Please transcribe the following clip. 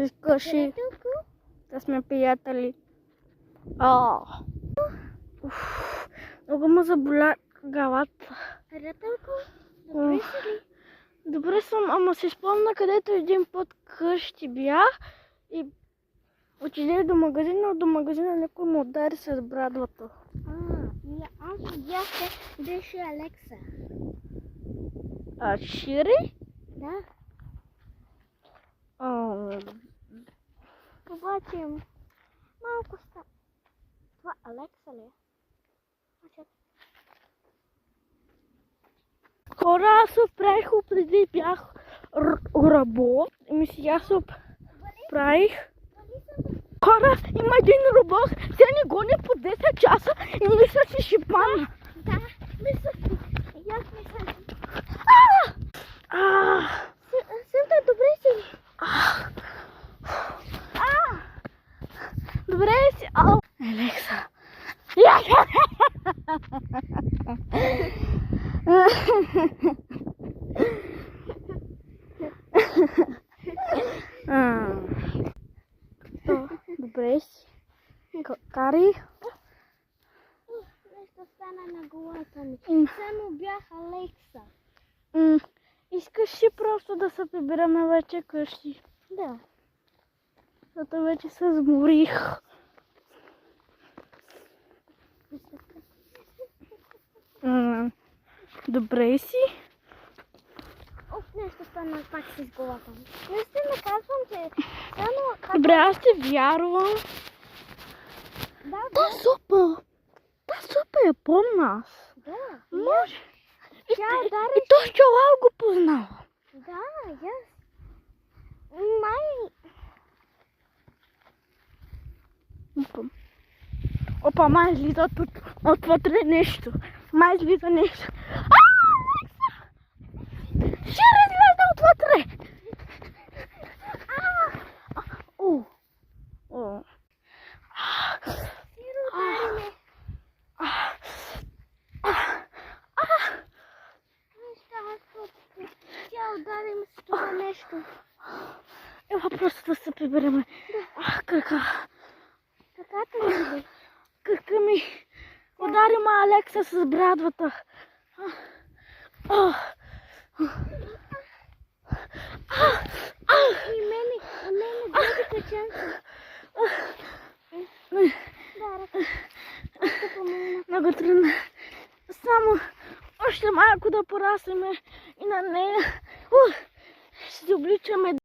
Искаш и да сме приятели. Много ме заболя главата. Приятелко, добре си ли? Добре съм, ама си спомня, където един път къщи бях и отиде до магазина, до магазина някой му удари с брадвата. Аз видях, беше Алекса. Шири? Да. Обаче малко ста. Това Алекса ли? Хора, аз се правих преди бях робот и ми сега се правих. Хора, има един робот, сега не гони по 10 часа и мисля, че ще падна. Да, мисля. И аз мисля. Симта, добре си. Добре си. Алекса. Добре си. Кари. Нещо стана на главата ми. Само бях Алекса. Искаш ли просто да се прибираме вече къщи? Да. Зато вече се сморих. Добре си. Нещо стана пак с главата ми. Наистина казвам, че само... Добре, аз те вярвам. Да. Та супа е по нас. Да. Може. Тя удари. И то Чолал го познава. Да, аз. Май. Опа, май излиза отвътре нещо. Май излиза нещо. Ще излезе отвътре. Тя удари ми с това нещо. Ева просто да се прибереме. Крака. Каката ли? Крака ми. Удари ма Алекса с брадвата. И мене гледа качанка. Да, ръка. Много трудно. Само още малко да пораснем и на нея. Ще се обличаме.